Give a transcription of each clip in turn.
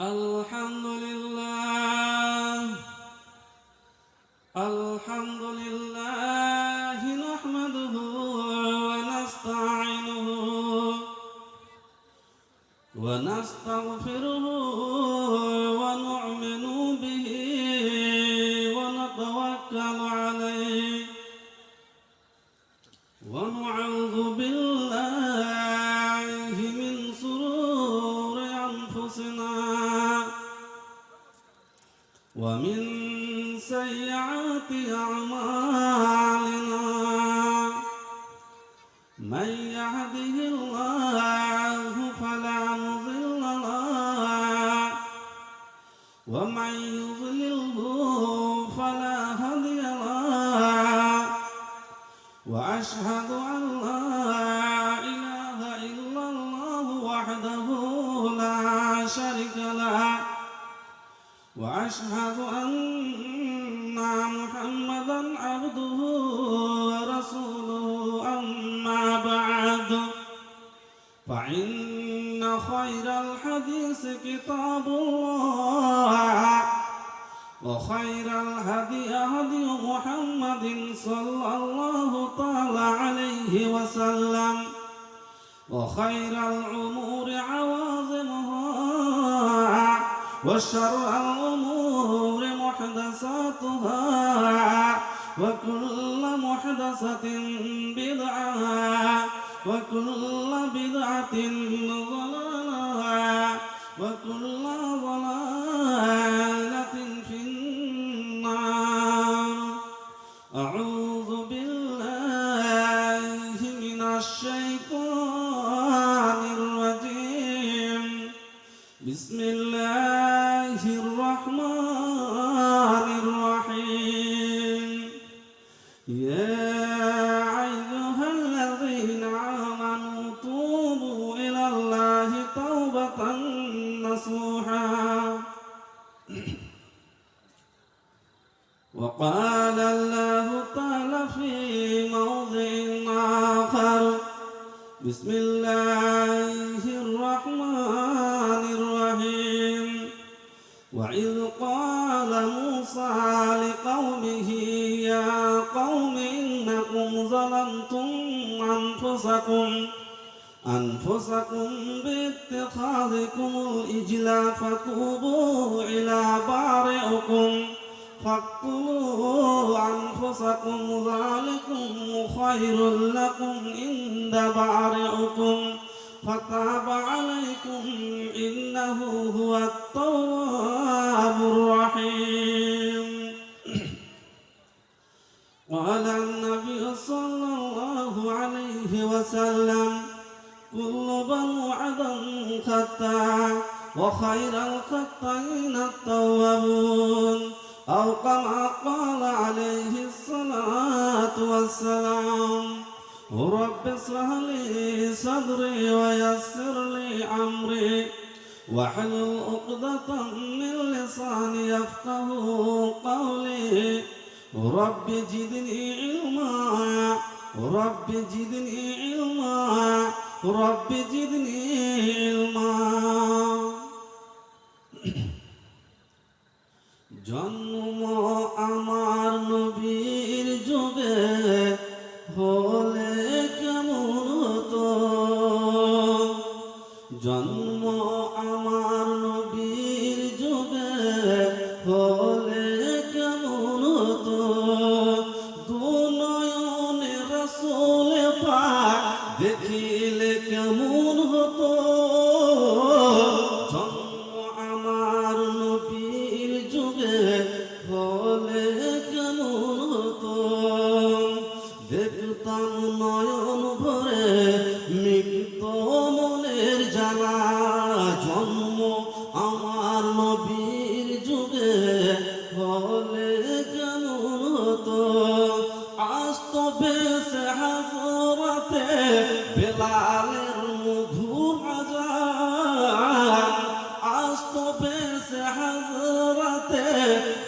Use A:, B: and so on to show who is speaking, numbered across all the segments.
A: الحمد لله الحمد لله نحمده ونستعينه ونستغفره ونؤمن به ونتوكل عليه ونعوذ بالله من شرور أنفسنا ومن سيئات أعمالنا من يهده الله فلا مضل له ومن يضلله فلا هادي له وأشهد أن لا إله إلا الله وحده لا شريك له وأشهد أن محمدا عبده ورسوله أما بعد فإن خير الحديث كتاب الله وخير الهدي هدي محمد صلى الله تعالى عليه وسلم وخير الأمور عوازمها وشر الأمور محدثاتها وكل محدثة بدعة وكل بدعة ضلالة وكل ضلالة في النار. أعوذ بالله من الشيطان الرجيم. بسم الله الرحمن الرحيم. يا أيها الذين آمنوا توبوا إلى الله توبة نصوحا. وقال الله تعالى في موضع آخر. بسم الله الرحمن الرحيم. وإذ قال موسى لقومه يا قوم إنكم ظلمتم أنفسكم باتخاذكم الإجل فتوبوا إلى بارئكم فاقتلوا أنفسكم ذلكم خير لكم عند بارئكم فتاب عليكم إنه هو التواب الرحيم. قال النبي صلى الله عليه وسلم كل بنو آدم خطاء وخير الخطائين التوابون أو كما قال عليه الصلاة والسلام. رب اشرح لي صدري ويسر لي أمري واحلل عقدة من لساني يفقهوا قولي. رب زدني علما رب زدني علما رب زدني علما. জন্ম আমার নবীর যুগে হলে কেমন হতো, জন্ম আমার নবীর যুগে হলে কেমন হতো, দুনয়নে রাসূল পাক দেখিলে কেমন হতো, জন্ম আমার নবীর যুগে হলে কেমন হতো, দেখতাম নয়ন ভরে মিলত মনের জ্বালা, জন্ম আমার নবীর যুগে হলে কেমন হতো, আস্ত বেশে হাজরাতে বেলালের মধুর আজান, আস্ত বেশে হাজরাতে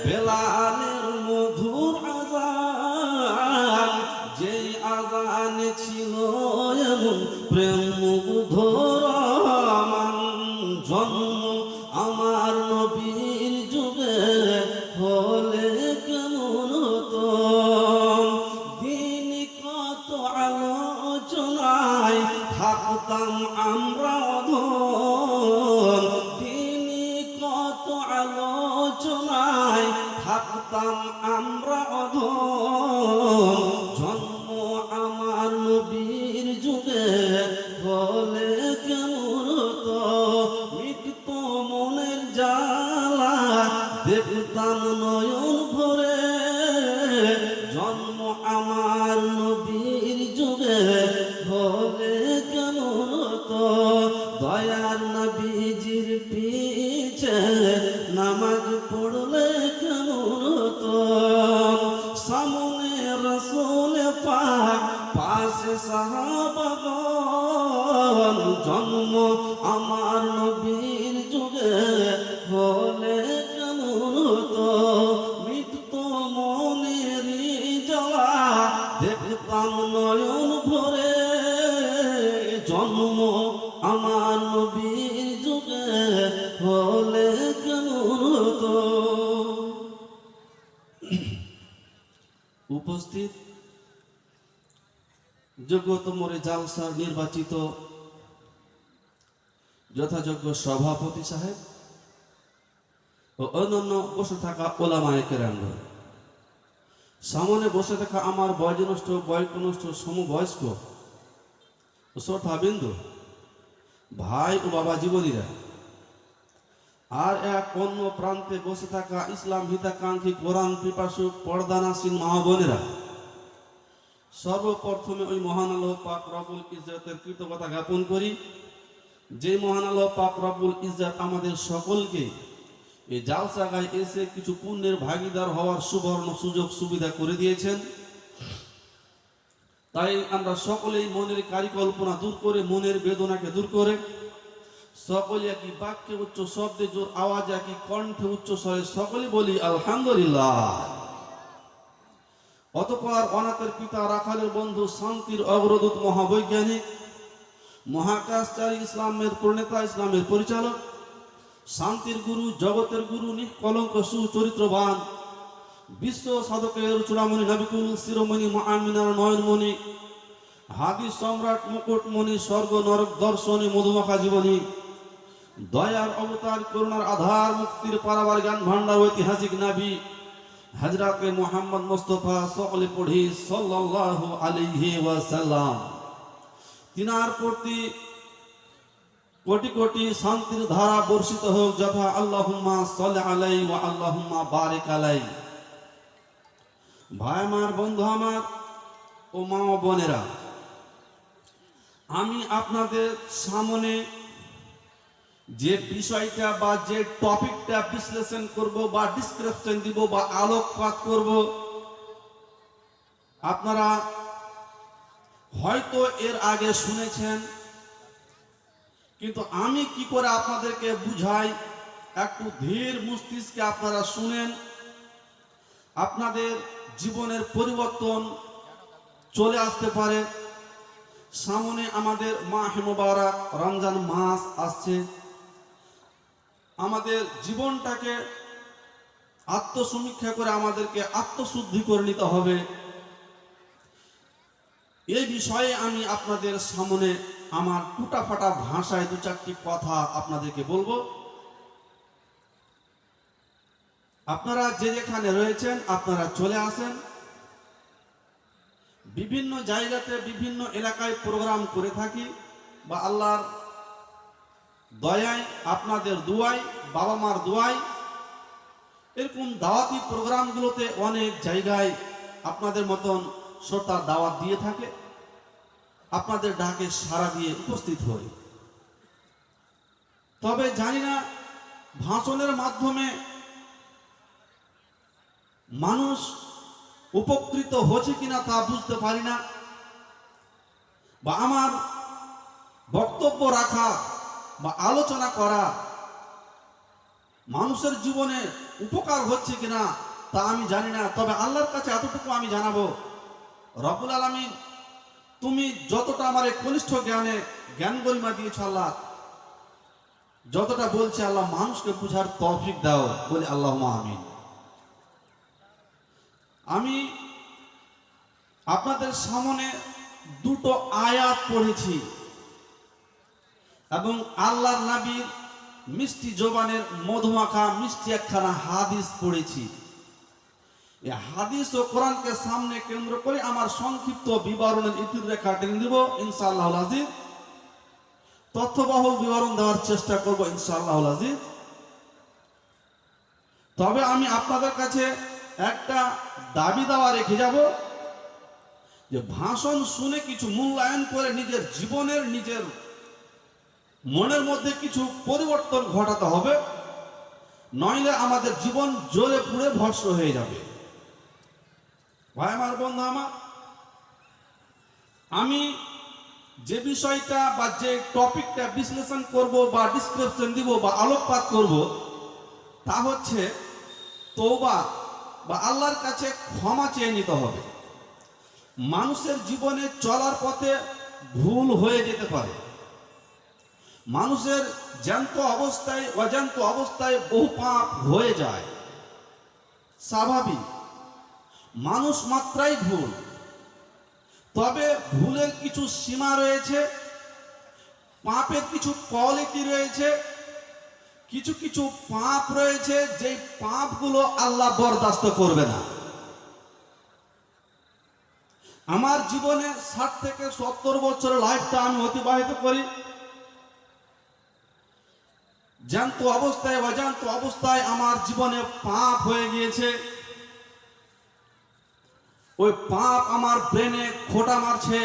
A: বেলালের মধুর আজান, যেই আজান ছিল এমন প্রেম মুগ্ধ রহমান, জন্ম আমার দেখতাম নয়ন ভরে, জন্ম আমার নবীর যুগে হলে কেমন হতো। দয়ার নবীজির পিছে নামাজ পড়লে কেমন হতো। সামনে রসুল পাক, পাশে সাহাবাগণ, জন্ম আমার নবীর যুগে হলে কেমন হতো। মৃত্যু মনেরই জ্বালা দেখতাম নয়ন ভরে, জন্ম আমার নবীর যুগে হলে কেমন হতো। উপস্থিত যোগ্যতম জালসার নির্বাচিত যথাযোগ্য সভাপতি সাহেব ও অন্যান্য বসে থাকা ওলামায়ে কেরাম, সামনে বসে থাকা আমার বয়োজ্যেষ্ঠ বয়কনিষ্ঠ সমবয়স্ক ও শ্রদ্ধাবিন্দু ভাই ও বাবা জীবনীরা, আর এক অন্য প্রান্তে বসে থাকা ইসলাম হিতাকাঙ্ক্ষী কোরআন পিপাসু পর্দানাসীন মা বোনেরা, সর্বপ্রথমে ওই মহান আল্লাহ পাক রব্বুল ইজ্জতের কৃতজ্ঞতা জ্ঞাপন করি, যে মহান আল্লাহ পাক রব্বুল ইজ্জত আমাদের সকলকে এই জালসাগায় এসে কিছু পুণ্যের ভাগীদার হওয়ার সুবর্ণ সুযোগ সুবিধা করে দিয়েছেন। তাই আমরা সকলেই মনের কারিকল্পনা দূর করে, মনের বেদনাকে দূর করে, সকলে একই বাক্যে উচ্চ শব্দে জোর আওয়াজে একই কণ্ঠে উচ্চ স্বরে সকলে বলি আলহামদুলিল্লাহ। অতঃপর অনাথের পিতা রাখালের বন্ধু শান্তির অগ্রদূত মহাবৈজ্ঞানিক মহাকাশচারী ইসলামের প্রণেতা ইসলামের পরিচালক শান্তির গুরু জগতের গুরু নিষ্কলঙ্ক সুচরিত্রবান বিশ্ব সাধকের চূড়ামণি নবিকুল শিরোমণি আমিনার নয়নমণি হাদিস সম্রাট মুকুটমণি স্বর্গ নরক দর্শনী মধুমাখা জীবনী দয়ার অবতার করুণার আধার মুক্তির পারাবার জ্ঞান ভান্ডার ঐতিহাসিক নাবি হযরতে মুহাম্মদ মুস্তাফা সকলে পড়ি সাল্লাল্লাহু আলাইহি ওয়াসাল্লাম। তিনার প্রতি কোটি কোটি শান্তির ধারা বর্ষিত হোক যথা আল্লাহুম্মা সাল্লি আলাইহি ওয়া আল্লাহুম্মা বারিক আলাইহি। ভাই আমার, বন্ধু আমার ও মা বোনেরা, আমি আপনাদের সামনে যে বিষয়টা বা যে টপিকটা বিশ্লেষণ করব বা ডিসক্রিপশন দিব বা আলোকপাত করব, আপনারা হয়তো এর আগে শুনেছেন, কিন্তু আমি কি করে আপনাদেরকে বুঝাই, একটু ধীর মস্তিষ্কে আপনারা শুনেন, আপনাদের জীবনের পরিবর্তন চলে আসতে পারে। সামনে আমাদের মাহে মুবারক রমজান মাস আসছে। আমাদের জীবনটাকে আত্মসমীক্ষা করে আমাদেরকে আত্মশুদ্ধি করে নিতে হবে। এই বিষয়ে আমি আপনাদের সামনে আমার টুটাফাটা ভাষায় দু চারটি কথা আপনাদেরকে বলবো। আপনারা যে যেখানে রয়েছেন আপনারা চলে আসেন। বিভিন্ন জায়গাতে বিভিন্ন এলাকায় প্রোগ্রাম করে থাকি, বা আল্লাহর দয়ায় আপনাদের দুয়ায় বাবা মার দুয়ায় এরকম দাওয়াতি প্রোগ্রামগুলোতে অনেক জায়গায় আপনাদের মতন শ্রোতা দাওয়াত দিয়ে থাকে। আপনাদের ডাকে সাড়া দিয়ে উপস্থিত হই। তবে জানি না ভাষণের মাধ্যমে মানুষ উপকৃত হচ্ছে কিনা তা বুঝতে পারি না, বা আমার বক্তব্য রাখা বা আলোচনা করা মানুষের জীবনে উপকার হচ্ছে কিনা তা আমি জানি না। তবে আল্লাহর কাছে এতটুকু আমি জানাবো, রব্বুল আলামিন তুমি যতটা আমার কনিষ্ঠ জ্ঞান গরিমা দিয়েছ আল্লাহ, যতটা বলছে আল্লাহ মানুষকে বুঝার তৌফিক দাও, বলে আল্লাহুম্মা আমিন। আমি আপনাদের সামনে দুটো আয়াত পড়েছি এবং আল্লাহর নবীর মিষ্টি জবানের মধুমাখা মিষ্টি একখানা হাদিস পড়েছি। এই হাদিস ও কোরআনকে সামনে কেন্দ্র করে আমার সংক্ষিপ্ত বিবরণের ইতিরেখা টেনে দিব ইনশাআল্লাহুল আজিজ। তথ্যবহুল বিবরণ দেওয়ার চেষ্টা করব ইনশাআল্লাহুল আজিজ। তবে আমি আপনাদের কাছে একটা দাবি দাওয়া রেখে যাব, যে ভাষণ শুনে কিছু মূল্যায়ন করে নিজের জীবনের, নিজের মনের মধ্যে কিছু পরিবর্তন ঘটাতে হবে, নইলে আমাদের জীবন জ্বলে পুড়ে ভস্ম হয়ে যাবে। ভাই আমার, বন্ধু আমার, আমি যে বিষয়টা বা যে টপিকটা বিশ্লেষণ করব বা ডিসক্রিপশন দিব বা আলোকপাত করব, তা হচ্ছে তওবা বা আল্লাহর কাছে ক্ষমা চেয়ে নিতে হবে। মানুষের জীবনে চলার পথে ভুল হয়ে যেতে পারে। মানুষের জ্যান্ত অবস্থায় অজ্যান্ত অবস্থায় বহু পাপ হয়ে যায়, স্বাভাবিক, মানুষ মাত্রাই ভুল। তবে ভুলের কিছু সীমা রয়েছে, পাপের কিছু কোয়ালিটি রয়েছে, কিছু কিছু পাপ রয়েছে যে পাপগুলো আল্লাহ বরদাস্ত করবে না। আমার জীবনে 60 থেকে 70 বছরের লাইফটা আমি অতিবাহিত করি, জ্যান্ত অবস্থায় অজান্ত অবস্থায় আমার জীবনে পাপ হয়ে গিয়েছে। ওই পাপ আমার ব্রেনে খোঁটা মারছে।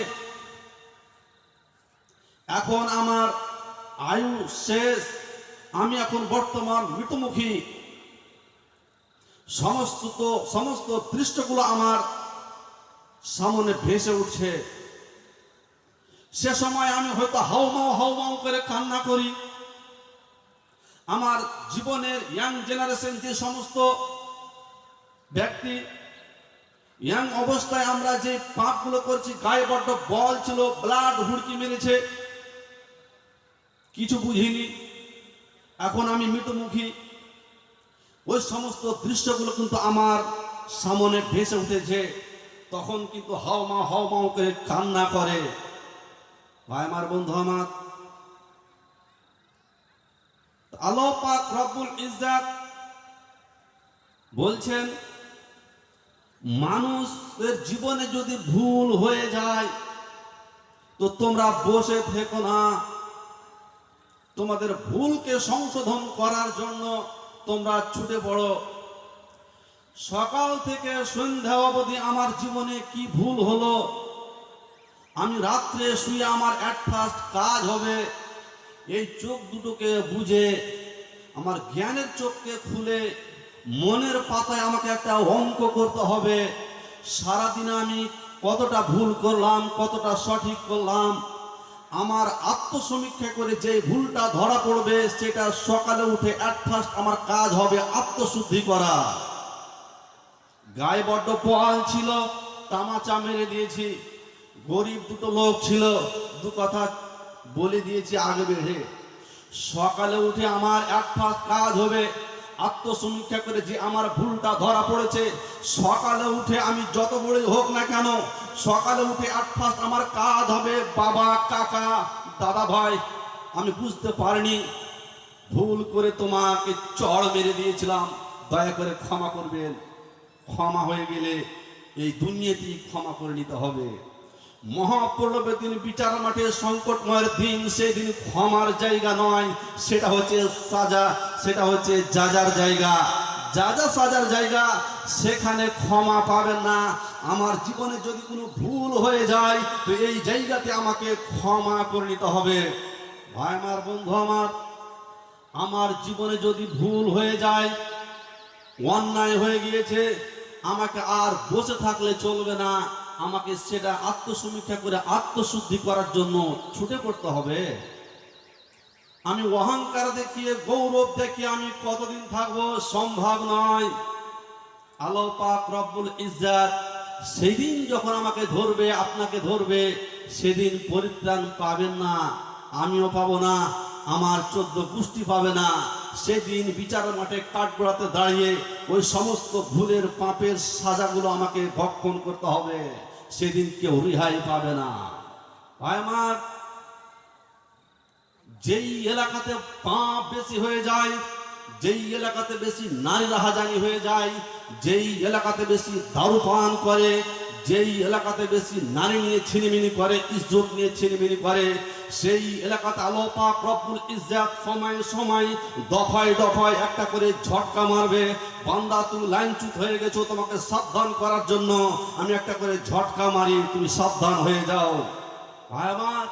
A: এখন আমার আয়ু শেষ, আমি এখন বর্তমান মৃত্যুমুখী। সমস্ত দৃশ্যগুলো আমার সামনে ভেসে উঠছে। সে সময় আমি হয়তো হাউমাউ হাউমাউ করে কান্না করি। আমার জীবনের ইয়াং জেনারেশন, যে সমস্ত ব্যক্তি ইয়াং অবস্থায় আমরা যে পাপগুলো করছি, গায়ে বড্ড বল ছিল, ব্লাড হুড়কি মেরেছে, কিছু বুঝিনি, এখন আমি মৃত্যুমুখী। ওই সমস্ত দৃশ্যগুলো কিন্তু আমার সামনে ভেসে উঠেছে। তখন কিন্তু হাউমাউ করে কান্না করে। ভাই আমার, বন্ধু আমার, আল্লাহ পাক রব্বুল ইজ্জাত বলছেন, মানুষের জীবনে যদি ভুল হয়ে যায় তো তোমরা বসে থেকো না, তোমাদের ভুলকে সংশোধন করার জন্য তোমরা ছুটে পড়ো। সকাল থেকে সন্ধ্যা অবধি আমার জীবনে কি ভুল হলো, আমি রাত্রে শুয়ে আমার এট ফার্স্ট কাজ হবে এই চোখ দুটোকে বুঝে, আমার জ্ঞানের চোখকে খুলে মনের পাতায় আমাকে একটা অঙ্ক করতে হবে। সারাদিনে আমি কতটা ভুল করলাম, কতটা সঠিক করলাম। আমার আত্মসমীক্ষা করে যে ভুলটা ধরা পড়বে, সেটা সকালে উঠে এট ফার্স্ট আমার কাজ হবে আত্মশুদ্ধি করা। গায়ে বড্ড বল ছিল, তামাচা মেরে দিয়েছি। গরিব দুটো লোক ছিল, দু কথা বলে দিয়েছি আগে বেড়ে। সকালে উঠে আমার এক ফার্স্ট কাজ হবে আত্মসমীক্ষা করে যে আমার ভুলটা ধরা পড়েছে। সকালে উঠে আমি যত বড় হোক না কেন, সকালে উঠে এক ফার্স্ট আমার কাজ হবে, বাবা, কাকা, দাদা, ভাই, আমি বুঝতে পারিনি, ভুল করে তোমাকে চড় মেরে দিয়েছিলাম, দয়া করে ক্ষমা করবেন। ক্ষমা হয়ে গেলে এই দুনিয়াতেই ক্ষমা করে নিতে হবে। মহাপ্রলবের দিন, বিচার মাঠে সংকটময়ের দিন, সেই দিন ক্ষমার জায়গা নয়, সেটা হচ্ছে সাজা, সেটা হচ্ছে যাজার জায়গা, যাজা সাজার জায়গা। সেখানে ক্ষমা পাবেন না। আমার জীবনে যদি কোনো ভুল হয়ে যায় তো এই জায়গাতে আমাকে ক্ষমা করে নিতে হবে। ভাই আমার, বন্ধু আমার, আমার জীবনে যদি ভুল হয়ে যায়, অন্যায় হয়ে গিয়েছে, আমাকে আর বসে থাকলে চলবে না। আমাকে সেটা আত্মসমীক্ষা করে আত্মশুদ্ধি করার জন্য ছুটে পড়তে হবে। আমি অহংকার দেখিয়ে, গৌরব দেখিয়ে আমি কতদিন থাকবো, সম্ভব নয়। আল্লাহ পাক রব্বুল ইজ্জাত সেদিন যখন আমাকে ধরবে, আপনাকে ধরবে, সেদিন পরিত্রাণ পাবেন না, আমিও পাবো না, আমার 14 গোষ্ঠী পাবে না। সেদিন বিচার মাঠে কাঠগড়াতে দাঁড়িয়ে ওই সমস্ত ভুলের পাপের সাজাগুলো আমাকে ভক্ষণ করতে হবে। সেদিন কেউ রেহাই পাবে না। ভাই আমার, যেই এলাকাতে পাপ বেশি হয়ে যায়, যেই এলাকাতে বেশি নারী রাহাজানি হয়ে যায়, যেই এলাকাতে বেশি দারু পান করে, যেই এলাকাতে বেশি নারী নিয়ে ছিনিমিনি করে, ইজ্জত নিয়ে ছিনিমিনি করে, সেই এলাকাতে আল্লাহ পাক রব্বুল ইজ্জাত সময় সময় দফায় দফায় একটা করে ঝটকা মারবে। বান্দা তুমি লাইনচ্যুত হয়ে গেছো, তোমাকে সাবধান করার জন্য আমি একটা করে ঝটকা মারি, তুমি সাবধান হয়ে যাও। ভাই আমার,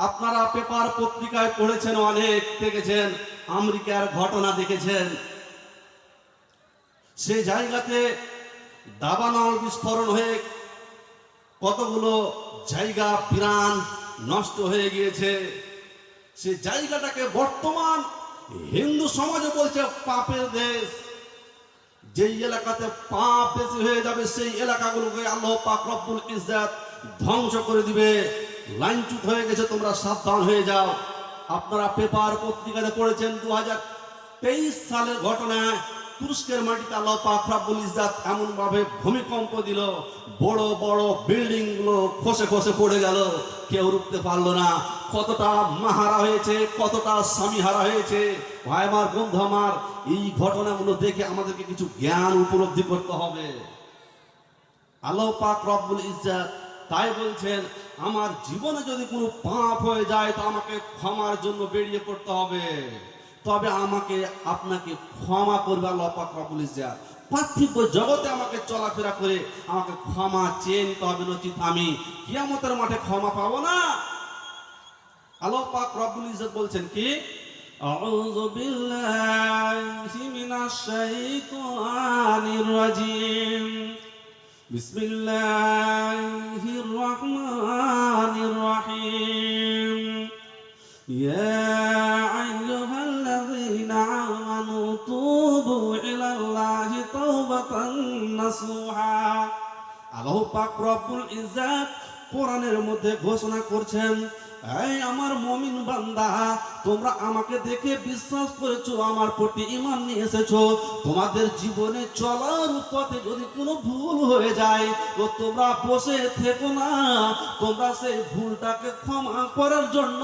A: আপনারা পেপার পত্রিকায় পড়েছেন, অনেক দেখেছেন, আমেরিকার ঘটনা দেখেছেন। সে জায়গাতে দাবানল বিস্ফোরণ হয়ে কতগুলো জায়গা বিরান নষ্ট হয়ে গিয়েছে। সে জায়গাটাকে বর্তমান হিন্দু সমাজে বলছে পাপের দেশ। যেই এলাকাতে পাপ বেশি হয়ে যাবে সেই এলাকাগুলোকে আল্লাহ পাক রব্বুল ইজ্জাত ধ্বংস করে দিবে। লাইনচ্যুত হয়ে গেছে, তোমরা সাবধান হয়ে যাও। আপনারা পেপার পত্রিকাতে পড়েছেন 2023 সালের ঘটনা। তুরস্কের মাটিতে আল্লাহ পাক রব্বুল ইজ্জাত এমন ভাবে ভূমিকম্প দিল, বড় বড় বিল্ডিং গুলো খসে খসে পড়ে গেল, কেউ রুখতে পারলো না। কতটা মাহারা হয়েছে, কতটা স্বামীহারা হয়েছে। ভাই আমার, বন্ধু আমার, এই ঘটনাগুলো দেখে আমাদেরকে কিছু জ্ঞান উপলব্ধি করতে হবে। আল্লাহ পাক রব্বুল ইজ্জাত তাই বলছেন, আমার জীবনে যদি কোনো পাপ হয়ে যায় তো আমাকে ক্ষমার জন্য বেরিয়ে পড়তে হবে, তবে আমাকে আপনাকে ক্ষমা করবে আল্লাহ পাক রব্বুল ইজ্জাত। পার্থিব জগতে আমাকে চলাফেরা করে আমাকে ক্ষমা চেয়ে নিতে হবে, নচিত আমি কিয়ামতের মাঠে ক্ষমা পাবো না। আল্লাহ পাক রব্বুল ইজ্জাত বলছেন কি, আউযু বিল্লাহি মিনাশ শাইতানির রাজিম, বিসমিল্লাহির রহমানির রহিম, ইয়া আইয়ুহাল্লাযীনা আমানু তুবু ইলাল্লাহি তাওবাতান নাসুহা। আল্লাহ পাক রব্বুল ইজ্জাত কোরআনের মধ্যে ঘোষণা করছেন, এই আমার মুমিন বান্দা, তোমরা আমাকে দেখে বিশ্বাস করেছো, আমার প্রতি ঈমান নিয়ে এসেছো। তোমাদের জীবনে চলার পথে যদি কোনো ভুল হয়ে যায় তো তোমরা বসে থেকো না, তোমরা সেই ভুলটাকে ক্ষমা করার জন্য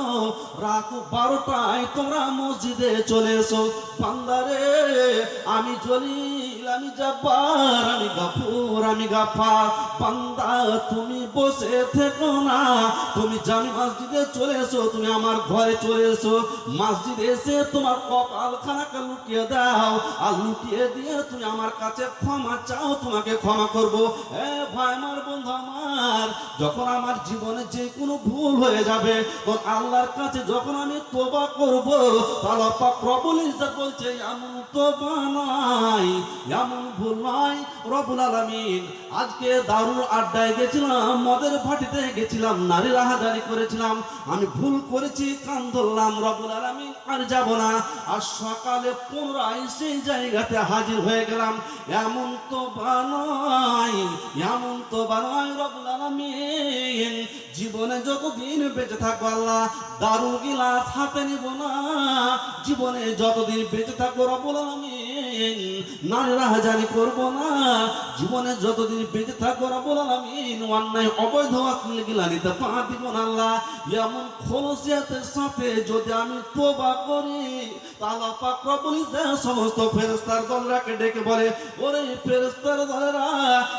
A: রাত 12টায় তোমরা মসজিদে চলে এসো। বান্দারে, আমি জলিল, আমি জব্বার, আমি গফুর, আমি গাফফার। বান্দা, তুমি বসে থেকো না, তুমি জামি মসজিদে চলে এসো, তুমি আমার ঘরে চলে এসো। মসজিদে এসে তোমার কপালখানাকে লুটিয়ে দাও, আর লুটিয়ে দিয়ে তুমি আমার কাছে ক্ষমা চাও, তোমাকে ক্ষমা করবো। ভাই আমার, বন্ধু আমার, যখন আমার জীবনে যে কোনো ভুল হয়ে যাবে তখন আল্লাহর কাছে যখন আমি তোবা করব, আল্লাহ পাক রব্বুল ইজ্জাত বলছে, এমন তোবা নয়, এমন ভুল নয়। রব্বুল আলামিন, আজকে দারুল আড্ডায় গেছিলাম, মদের ভাটিতে গেছিলাম, নারী রাহাজানি করেছিলাম, আমি ভুল করেছি, কান ধরলাম, রব্বুল আলামিন আর যাব না। আর সকালে পুনরায় সেই জায়গাতে হাজির হয়ে গেলাম। এমন তোবা নয়, এমন তোবা নয়। রব্বুল আলামিন, জীবনে যতদিন বেঁচে থাকবো আল্লাহ দারুল গিলাস হাতে নিব না। জীবনে যতদিন বেঁচে থাকবো রব্বুল আলামিন নারী রাহাজানি করব না। জীবনে যতদিন বেঁচে থাকবো রব্বুল আলামিন অন্যায় অবৈধ অশ্লীল গিলা নিতে পা দিব না আল্লাহ। এমন খলুসিয়াতের সাথে যদি আমি তোবা করি, আল্লাহ পাক রব্বুল ইজ্জাত সমস্ত ফেরেশতার দলরাকে ডেকে বলে, ওরে ফেরেশতার দলেরা,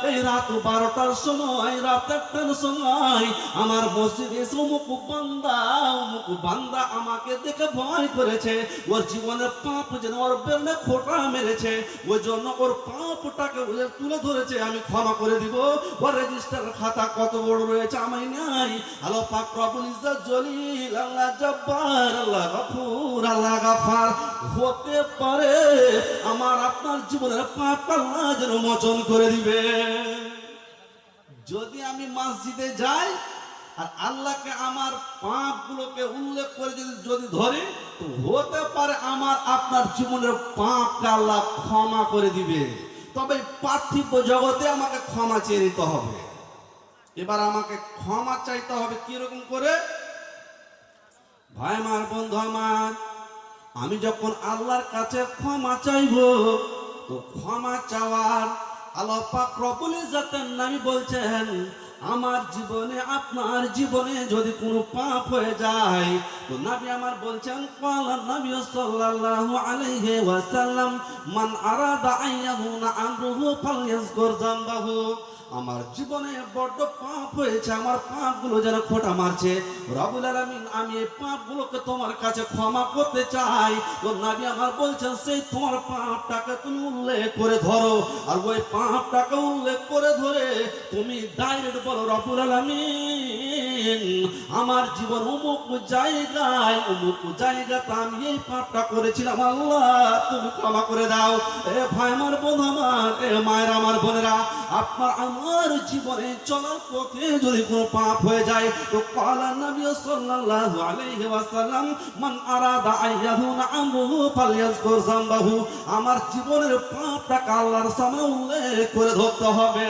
A: এই রাত 12টার সময়, রাত 1টার সময় আমার মসজিদে এসে অমুক বান্দা আমাকে দেখে ভয় করেছে, ওর জীবনের পাপ যেন ওর বেরনে খোঁটা মেরেছে, ওই জন্য ওর পাপটাকে তুলে ধরেছে, আমি ক্ষমা করে দিব। ওর রেজিস্টার খাতা কত বড় রয়েছে আমি নাই। আল্লাহ পাক রব্বুল ইজ্জাত জলিল, আল্লাহ জব্বার, আল্লাহ গফুর, আল্লাহ গাফফার। হতে পারে আমার আপনার জীবনের পাপ আল্লাহ যেন মোচন করে দিবে। যদি আমি মসজিদে যাই আর আল্লাহকে আমার পাপগুলোকে উল্লেখ করে যদি ধরে, তো হতে পারে আমার আপনার জীবনের পাপকে আল্লাহ ক্ষমা করে দিবে। তবে পার্থিব জগতে আমাকে ক্ষমা চেয়ে নিতে হবে। এবার আমাকে ক্ষমা চাইতে হবে কিরকম করে? ভাই আমার, বন্ধু আমার, আমি যখন আল্লাহর কাছে ক্ষমা চাইব, তো ক্ষমা চাওয়ার আল্লাহ পাক রব্বুল ইজ্জাতের নবী বলছেন, আমার জীবনে আপনার জীবনে যদি কোনো পাপ হয়ে যায় তো নবী আমার বলছেন, ক্বালা নবী সাল্লাল্লাহু আলাইহি ওয়াসাল্লাম, মান আরাদা আন ইয়াহুনা আমরুহু ফালইয়াযকুর যামবাহু। আমার জীবনে বড্ড পাপ হয়েছে, আমার পাপগুলো যেন খোঁটা মারছে। রব্বুল আলামিন, আমি এই পাপগুলোকে তোমার কাছে ক্ষমা করতে চাই। ও নবী আমার বলছেন, সেই তোমার পাপটাকে তুমি উল্লেখ করে ধরো, আর ওই পাপটাকে উল্লেখ করে ধরে তুমি ডাইরেক্ট বলো, রব্বুল আলামিন, আমার জীবন অমুক জায়গায় আমি এই পাপটা করেছিলাম, আল্লাহ তুমি ক্ষমা করে দাও। এ ভাই আমার, বোন আমার, এ মায়ের আমার, বোনেরা, আপনার আমার জীবনে চলার পথে যদি কোনো পাপ হয়ে যায়, তো ক্বালা নবী সাল্লাল্লাহু আলাইহি ওয়াসাল্লাম, মান আরাদা আইয়াহুনা আমরুহু ফালইয়াযকুর যামবাহু। আমার জীবনের পাপটাকে আল্লাহর সামনে উল্লেখ করে ধরতে হবে,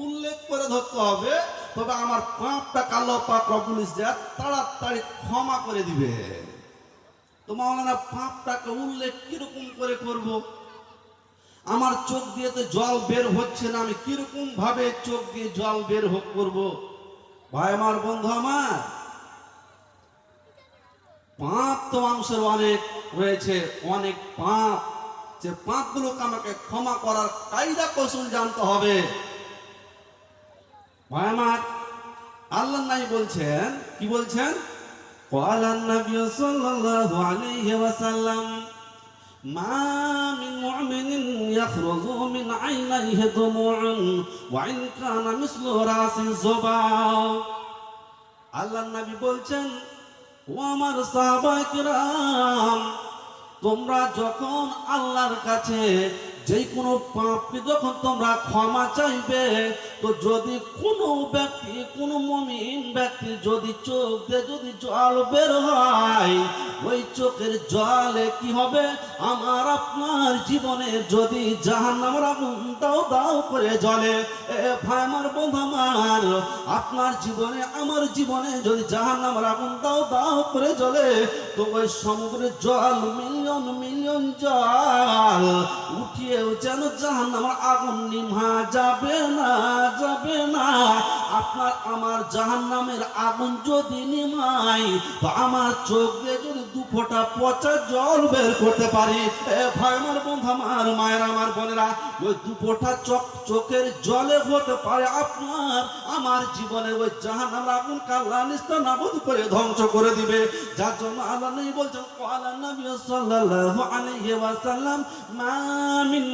A: উল্লেখ করে ধরতে হবে, তবে আমার পাপটাকে আল্লাহ পাক রব্বুল ইজ্জত তাড়াতাড়ি ক্ষমা করে দিবে। তো মাওলানা, পাপটাকে উল্লেখ কিরকম করে করব? আমার চোখ দিয়ে তো জল বের হচ্ছে না, আমি কিরকম ভাবে চোখ দিয়ে জল বের করব? ভাই আমার, বন্ধু আমার, পাপ তো মানুষের অনেক রয়েছে, অনেক পাপ। যে পাপগুলোকে আমাকে ক্ষমা করার কায়দা কৌশল জানতে হবে। ভাই আমার, আল্লাহ নাই বলছেন, কি বলছেন? ক্বালা নবী সাল্লাল্লাহু আলাইহি ওয়াসাল্লাম, মা মিন মুমিনিন ইয়াখরুজু মিন আইনাইহি দুমুউন ওয়া ইন কানা মিসলু রাসি যুবাব। আল্লাহর নবী বলছেন, ও আমার সাহাবায়ে কিরাম, তোমরা যখন আল্লাহর কাছে যে কোনো পাপকে যখন তোমরা ক্ষমা চাইবে, তো যদি কোনো ব্যক্তি, কোনো মুমিন ব্যক্তি যদি চোখ দিয়ে যদি জল বের হয়, ওই চোখের জলে কি হবে? আমার আপনার জীবনে যদি জাহান্নামের আগুন দাও দাও করে জ্বলে, এ ভাই আমার, বন্ধু আমার, আপনার জীবনে আমার জীবনে যদি জাহান্নামের আগুন দাও দাও করে জ্বলে, তো ওই সমুদ্রের জল, মিলিয়ন মিলিয়ন জল উঠিয়েও যেন জাহান্নামের আগুন নিভা যাবে না, যাবে না। আপনার আমার জাহান্নামের আগুন যদি নিমাই, তো আমার চোখ দিয়ে যদি দু ফোঁটা পচা জল বের করতে পারি, এ ভাই আমার, বন্ধু আমার, মায়ের আমার, বোনেরা, ওই দু ফোঁটা চোখের জলে হতে পারে আপনার আমার জীবনে ওই জাহান্নামের আগুন কাল্লা নিস্তানাবুদ করে ধ্বংস করে দিবে। যার জন্য আল্লাহ নবী বলছেন, ক্বালা নবী সাল্লাল্লাহু আলাইহি ওয়াসাল্লাম, মা মিন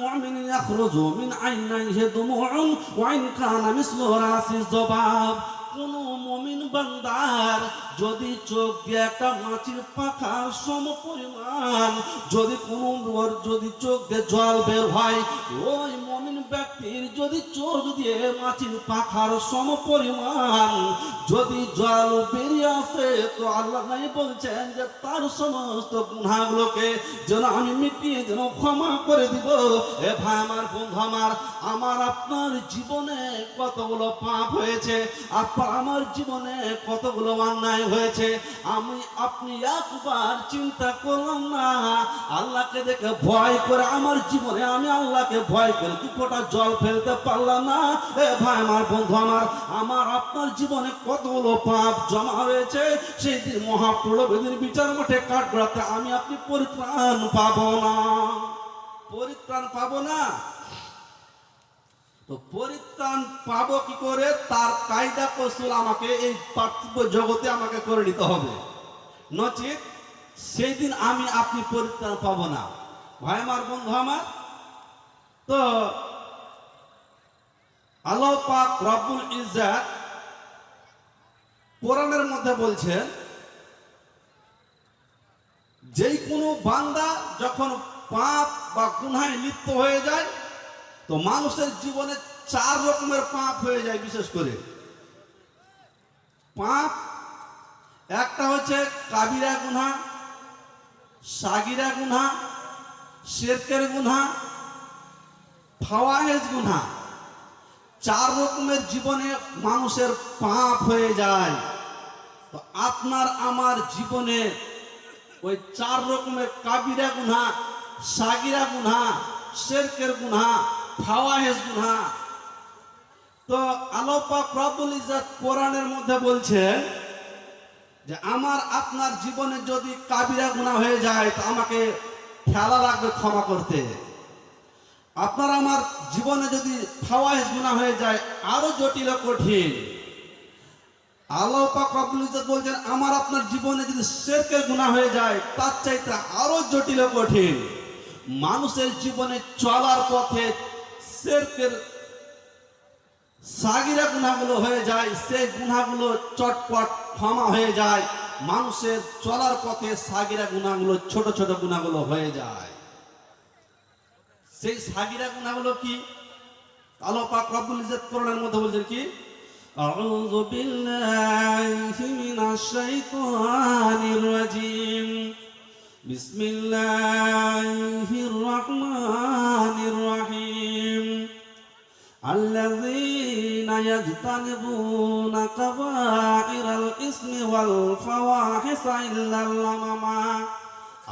A: মুমিনিন ইয়াখরুজু মিন আইনাইহি দুমুউন ওয়া ইন কানা মিসলু রাসি যুবাব। কোন মুমিন বান্দার যদি চোখ দিয়ে একটা মাছির পাখার সম পরিমাণ যদি যদি চোখ দিয়ে জল বের হয়, ওই মুমিন ব্যক্তির যদি চোখ দিয়ে মাছির পাখার সম পরিমাণ যদি জল বেরিয়ে আসে, তো আল্লাহ নাই বলছেন যে তার সমস্ত গুনাহগুলোকে যেন আমি মিটিয়ে যেন ক্ষমা করে দিব। এ ভাই আমার, বন্ধু আমার, আমার আপনার জীবনে কতগুলো পাপ হয়েছে, আমার জীবনে কতগুলো অন্যায় হয়েছে, আমি আপনি একবার চিন্তা করলাম না, আল্লাহকে দেখে ভয় করে আমার জীবনে আমি আল্লাহকে ভয় করে দু ফোঁটা জল ফেলতে পারলাম না। এ ভাই আমার, বন্ধু আমার, আমার আপনার জীবনে কতগুলো পাপ জমা হয়েছে, সেই দিন মহাপ্রলবের বিচার মাঠে কাঠগড়াতে আমি আপনি পরিত্রাণ পাবো না, পরিত্রাণ পাবো না। তো পরিত্রাণ পাবো কি করে? তার কায়দা কৌশল আমাকে এই পার্থিব জগতে আমাকে করে নিতে হবে, নচেত সেই দিন আমি আপনি পরিত্রাণ পাবো না। ভাই আমার, বন্ধু আমার, তো আল্লাহ পাক রব্বুল ইজ্জত কোরআনের মধ্যে বলছেন, যেই কোনো বান্দা যখন পাপ বা গুনাহে লিপ্ত হয়ে যায়, তো মানুষের জীবনে 4 রকমের পাপ হয়ে যায়। বিশেষ করে পাপ একটা হচ্ছে কাবিরা গুনাহ, সাগিরা গুনাহ, শিরকের গুনাহ, ফাওয়াহিশ গুনাহ। 4 রকমের জীবনে মানুষের পাপ হয়ে যায়। তো আপনার আমার জীবনে ওই 4 রকমের কাবিরা গুনাহ, সাগিরা গুনাহ, শিরকের গুনাহ, ফাওয়াহিশ গুনাহ। তো আল্লাহ পাক রব্বুল ইজ্জত কোরআনের মধ্যে বলছেন যে আমার আপনার জীবনে যদি কাবিরা গুনাহ হয়ে যায়, তো আমাকে খেয়াল রাখবে ক্ষমা করতে। আপনার আমার জীবনে যদি ফাওয়াহিশ গুনাহ হয়ে যায় আরো জটিল ও কঠিন। আল্লাহ পাক রব্বুল ইজ্জত বলছেন আমার আপনার জীবনে যদি শিরকের গুনাহ হয়ে যায় তার চাইতে আরো জটিল ও কঠিন। মানুষের জীবনে চলার পথে শিরকের সাগিরা গুনাহগুলো হয়ে যায়, সেই গুনাহগুলো চটপট ক্ষমা হয়ে যায়। মানুষের চলার পথে সাগিরা গুনাহগুলো ছোট ছোট গুনাহগুলো হয়ে যায়। সেই সাগিরা গুনাহগুলো কি? আল্লাহ পাক রব্বুল ইজ্জত কোরআনের মধ্যে বলছেন কি, আউযু বিল্লাহি মিনাশ শাইতানির রাজিম, বিসমিল্লাহির রহমানির রহিম, আল্লাযীনা ইয়াজতানিবুনা কাবাইরাল ইসমি ওয়াল ফাওয়াহিশা ইল্লাল লামামা।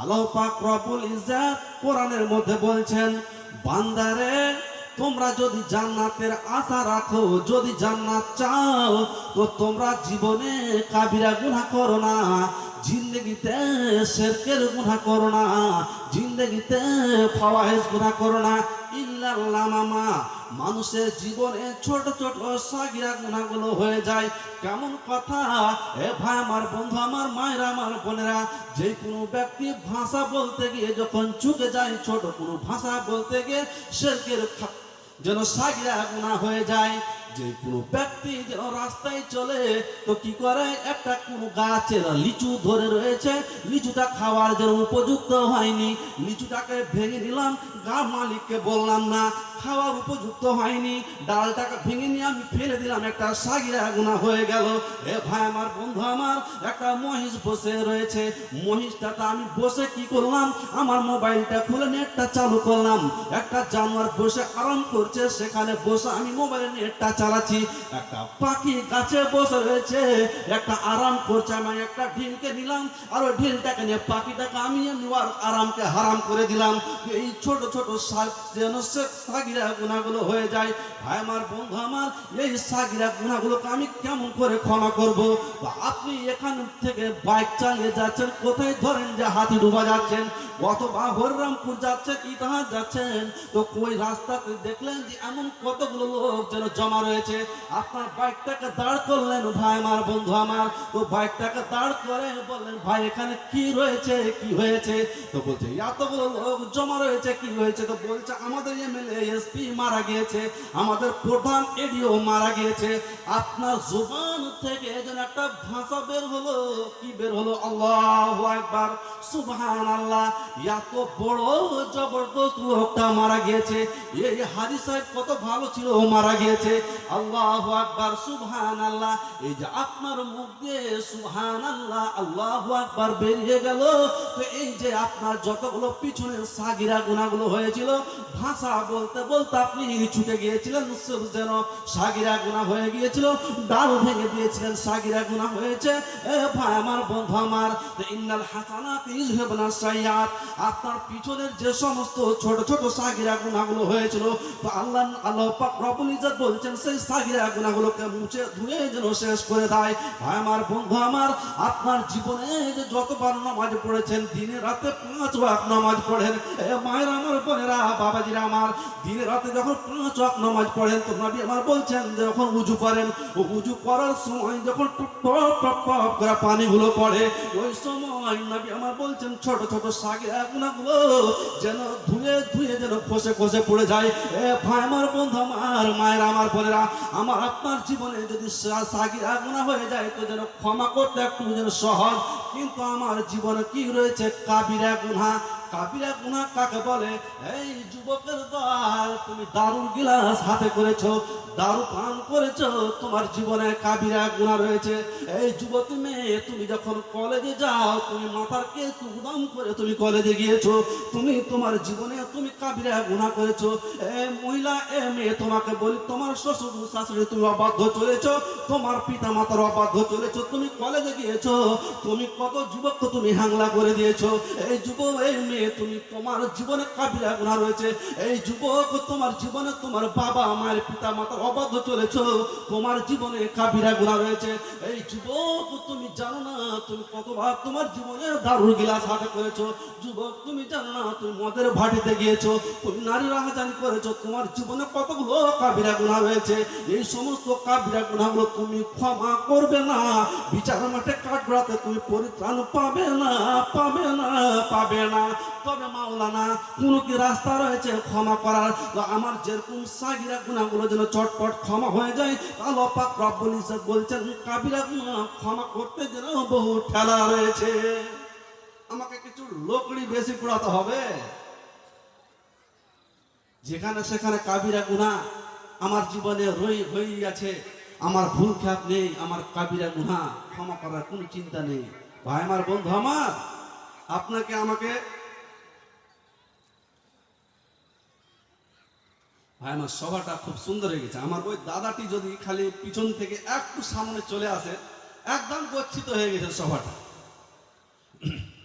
A: আল্লাহ পাক রব্বুল ইজ্জত কোরআনের মধ্যে বলছেন, বান্দারে তোমরা যদি জান্নাতের আশা রাখো, যদি জান্নাত চাও, তো তোমরা জীবনে কাবিরা গুনাহ করো না, জিন্দেগিতে শিরকের গুনাহ করো না, জিন্দেগিতে ফাওয়াহিশ গুনাহ করো না। ইল্লাল লামামা, মানুষের জীবনে ছোট ছোট সাগিরা গুনাহগুলো হয়ে যায়। কেমন কথা এ ভাই আমার, বন্ধু আমার, মায়েরা আমার, বোনেরা, যে কোনো ব্যক্তি ভাষা বলতে গিয়ে যখন চুকে যায়, ছোট কোনো ভাষা বলতে গিয়ে শিরকের যেন সাগিরা গুনাহ হয়ে যায়। যে কোনো ব্যক্তি যেন রাস্তায় চলে তো কি করে, একটা কোনো গাছের লিচু ধরে রয়েছে, লিচুটা খাওয়ার যেন উপযুক্ত হয়নি, লিচুটাকে ভেঙে নিলাম, গাছ মালিককে বললাম না, খাওয়ার উপযুক্ত হয়নি, ডালটাকে ভেঙে নিয়ে আমি ফেলে দিলাম, একটা সাগিরা গুনাহ হয়ে গেল। এ ভাই আমার, বন্ধু আমার, একটা মহিষ বসে রয়েছে, মহিষটাতে আমি বসে কি করলাম, আমার মোবাইলটা খুলে নেটটা চালু করলাম, একটা জানোয়ার বসে আরাম করছে, সেখানে বসে আমি মোবাইলের নেটটা চালাচ্ছি। একটা পাখি গাছে বসে রয়েছে, একটা আরাম করছে, আমি একটা ঢিলকে নিলাম, আর ওই ঢিলটাকে নিয়ে পাখিটাকে আমি আরামকে হারাম করে দিলাম। এই ছোট ছোট যেন সাগিরা গুনাহগুলো হয়ে যায়। ভাই আমার, বন্ধু আমার, এই সাগিরা গুনাহগুলোকে আমি কেমন করে ক্ষমা করব? আপনি এখান থেকে বাইক চালিয়ে যাচ্ছেন, কোথায় ধরেন যে হাতিডুবা যাচ্ছেন, অথবা হরিরামপুর যাচ্ছেন, ইটাহার যাচ্ছেন, তো ওই রাস্তাতে দেখলেন যে এমন কতগুলো লোক যেন জমা রয়েছে, আপনার বাইকটাকে দাঁড় করলেন, ভাই আমার, বন্ধু আমার, তো বাইকটাকে দাঁড় করে বললেন, ভাই এখানে কি রয়েছে, কি হয়েছে? তো বলছে এতগুলো লোক জমা রয়েছে, কি হয়েছে? তো বলছে আমাদের এমএলএ এসপি মারা গিয়েছে, আমাদের প্রধান এডিও মারা গিয়েছে। আপনার জবান থেকে যেন একটা ভাষা বের হলো, কি বের হলো? আল্লাহু আকবার, সুবহানাল্লাহ। এত বড় জবরদস্ত লোকটা মারা গিয়েছে, এই হাজী সাহেব কত ভালো ছিল, ও মারা গিয়েছে। আল্লাহু আকবার, সুবহানাল্লাহ। এই যে আপনার মুখ দিয়ে সুবহানাল্লাহ, আল্লাহু আকবার বেরিয়ে গেল, তো এই যে আপনার যতগুলো পিছনের সাগিরা গুনাহগুলো হয়েছিল, ভাষা বলতে বলতে আপনি ছুটে গিয়েছিলেন, যেন সাগিরা গুনাহ হয়ে গিয়েছিল, ডাল ভেঙে দিয়েছিলেন, সাগিরা গুনাহ হয়েছে। এ ভাই আমার, বন্ধু আমার, ইন্নাল হাসানাত ইযহিবনা সাইয়্যাত, আপনার পিছনের যে সমস্ত ছোট ছোট সাগিরা গুনাহগুলো হয়েছিল, তো আল্লাহ পাক রব্বুল ইজ্জত বলছেন সেই সাগিরা গুনাহগুলোকে মুছে ধুয়ে যেন শেষ করে দেয়। ভাই আমার, বন্ধু আমার, আপনার জীবনে যে যতবার নামাজ পড়েছেন, দিনে রাতে 5 ওয়াক্ত নামাজ পড়েন, এ মায়ের আমার, বোনেরা, বাবাজিরা আমার, দিনে রাতে যখন 5 ওয়াক্ত নামাজ পড়েন, তো নবী আমার বলছেন যখন উযু করেন, ও উযু করার সময় যখন টপ টপ টপ টপ করে পানিগুলো পড়ে, ওই সময় নবী আমার বলছেন ছোট ছোট সাগিরা গুনাহগুলো যেন ধুয়ে ধুয়ে যেন খসে খসে পড়ে যায়। এ ভাই আমার, বন্ধু আমার, মায়ের আমার, বোনেরা আমার, আপনার জীবনে যদি সাগিরা গুনাহ হয়ে যায় তো যেন ক্ষমা করতে একটু যেন সহজ, কিন্তু আমার জীবনে কি রয়েছে? কাবিরা গুনাহ। কাবিরা গুনাহ কাকে বলে? এই যুবকের দল, তুমি দারুর গিলাস হাতে করেছো, দারু পান করেছো, তোমার জীবনে কাবিরা গুনাহ রয়েছে। এই যুবতী মেয়ে, তুমি যখন কলেজে যাও, তুমি মাথার কেস উদাম করে তুমি কলেজে গিয়েছো, তুমি তোমার জীবনে তুমি কাবিরা গুনাহ করেছো। এই মহিলা, এ মেয়ে, তোমাকে বলি, তোমার শ্বশুর শাশুড়ি তুমি অবাধ্য চলেছো, তোমার পিতা মাতার অবাধ্য চলেছো, তুমি কলেজে গিয়েছো, তুমি কত যুবককে তুমি হাংলা করে দিয়েছো। এই যুবক, এই মেয়ে তুমি তোমার জীবনে কাবিরা গুনাহ রয়েছে। এই যুবক, তোমার জীবনে তোমার বাবা মায়ের পিতা মাতার অবাধ্য চলেছো, তোমার জীবনে কাবিরা গুনাহ রয়েছে। এই যুবক, তুমি জানো না তুমি কতবার তোমার জীবনে দারুর গিলাস হাতে করেছো। যুবক, তুমি জানো না তুমি মদের ভাটিতে গিয়েছো, তুমি নারী রাহাজানি করেছো, তোমার জীবনে কতগুলো কাবিরা গুনাহ রয়েছে। এই সমস্ত কাবিরা গুনাহগুলো তুমি ক্ষমা করবে না, বিচার মাঠে কাঠগড়াতে তুমি পরিত্রাণ পাবে না, পাবে না, পাবে না। তবে মাওলানা, কোন কি রাস্তা রয়েছে ক্ষমা করার? আমার যেরকম সাগিরা গুনাহগুলো যেন চটপট ক্ষমা হয়ে যায়, আল্লাহ পাক রব্বুল ইজ্জত বলছেন কাবিরা গুনাহ ক্ষমা করতে যেন বহু ঠেলা রয়েছে। আমাকে কিছু লোকড়ি বেশি পোড়াতে হবে। যেখানে সেখানে কাবিরা গুনাহ আমার জীবনে হয়ে আছে, আমার ভুল খেয়াল নেই, আমার কাবিরা গুনাহ ক্ষমা করার কোনো চিন্তা নেই। ভাই আমার, বন্ধু আমার, আপনাকে আমাকে, ভাই আমার সভাটা খুব সুন্দর হয়ে গেছে। আমার ওই দাদাটি যদি খালি পিছন থেকে একটু সামনে চলে আসে, একদম গচ্ছিত হয়ে গেছে সভাটা।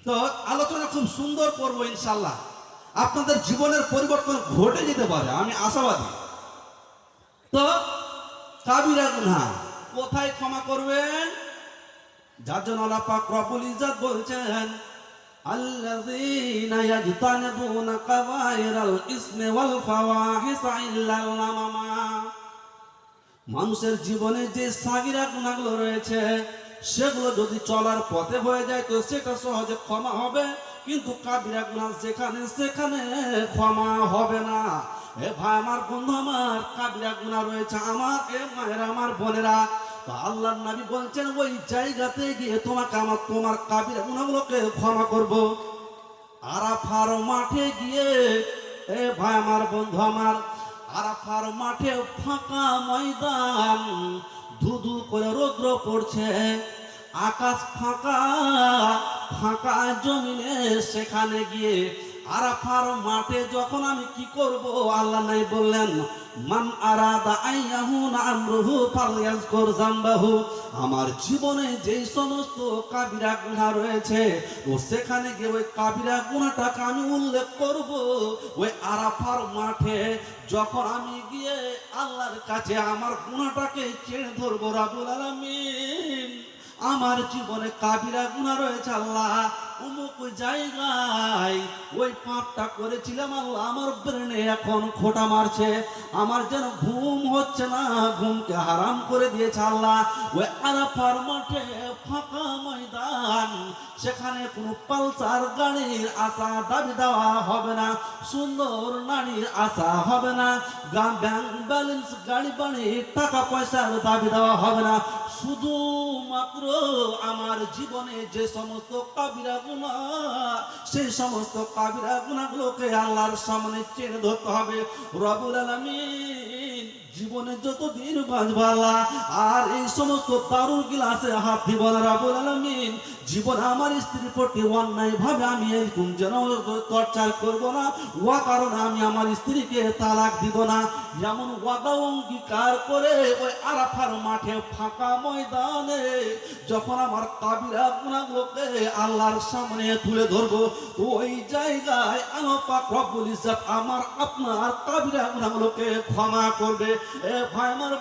A: তো আলোচনা খুব সুন্দর করবো ইনশাল্লাহ। আপনাদের জীবনের পরিবর্তন ঘটে যেতে পারে, আমি আশাবাদী। তো কাবিরা গুনাহ কোথায় ক্ষমা করবেন? যার জন্য আল্লাহ পাক রব্বুল ইজ্জত বলছেন আল্লাযীনা ইয়াজতানিবুনা কাবায়িরাল ইসমি ওয়াল ফাওয়াহিশা ইল্লাল লামামা। মানুষের জীবনে যে সাগিরা গুনাহগুলো রয়েছে সেগুলো যদি চলার পথে হয়ে যায় তো সেটা সহজে ক্ষমা হবে, কিন্তু কাবিরা গুনাহ যেখানে সেখানে ক্ষমা হবে না। এ ভাই আমার, বন্ধু আমার, কাবিরা গুনাহ রয়েছে আমার, এ মায়েরা আমার, বোনেরা। তো আল্লাহর নবী বলছেন ওই জায়গাতে গিয়ে তোমাকে আমার তোমার কাবিরা গুনাহগুলোকে ক্ষমা করব। আরাফার মাঠে গিয়ে, এ ভাই আমার, বন্ধু আমার, আরাফার মাঠে ফাঁকা ময়দান, ধুধু করে রৌদ্র পড়ছে, আকাশ ফাঁকা, ফাঁকা জমিনে সেখানে গিয়ে আরাফার মাঠে যখন আমি কি করব, আল্লাহ নাই বললেন মান আরাদা আইয়াহুনা আমরুহু ফালইয়াজকুর যামবাহু। আমার জীবনে যেই সমস্ত কাবিরা গুনাহ রয়েছে ও সেখানে গিয়ে ওই কাবিরা গুনাহটাকে আমি উল্লেখ করব। ওই আরাফার মাঠে যখন আমি গিয়ে আল্লাহর কাছে আমার গুনাহটাকে চেয়ে ধরবো, রাব্বুল আলামিন আমার জীবনে কাবিরা গুনাহ রয়েছে, আল্লাহ অমুক জায়গায় ওই পাপটা করেছিলাম, আল্লাহ আমার ব্রেনে এখন খোঁটা মারছে, আমার যেন ঘুম হচ্ছে না, ঘুমকে হারাম করে দিয়েছে আল্লাহ। ওই আরাফার মাঠে ফাঁকা ময়দান, সেখানে কোনো পালসার গাড়ির আশা দাবি দেওয়া হবে না, সুন্দর নারীর আশা হবে না, ব্যাংক ব্যালেন্স গাড়ি বাড়ি টাকা পয়সার দাবি দেওয়া হবে না। শুধুমাত্র আমার জীবনে যে সমস্ত কাবিরা গুনাহ, সেই সমস্ত কাবিরা গুনাহগুলোকে আল্লাহর সামনে চেয়ে ধরতে হবে। রব্বুল আলামিন জীবনে যতদিন বাঁচবো আল্লাহ আর এই সমস্ত দারুর গিলাসে হাত দিব না। রব্বুল আলামিন জীবন আমার স্ত্রীর প্রতি অন্যায় ভাবে আমি এরকম যেন টর্চার করবো না, ওয়া কারণে আমি আমার স্ত্রীকে তালাক দিব না, যেমন ওয়াদা অঙ্গীকার করে ওই আরাফার মাঠে ফাঁকা ময়দানে যখন আমার কাবিরা গুনাহগুলোকে আল্লাহর সামনে তুলে ধরবো, তো ওই জায়গায় আল্লাহ পাক রব্বুল ইজ্জত আমার আপনার কাবিরা গুনাহগুলোকে ক্ষমা করবে। এ ভাই আমার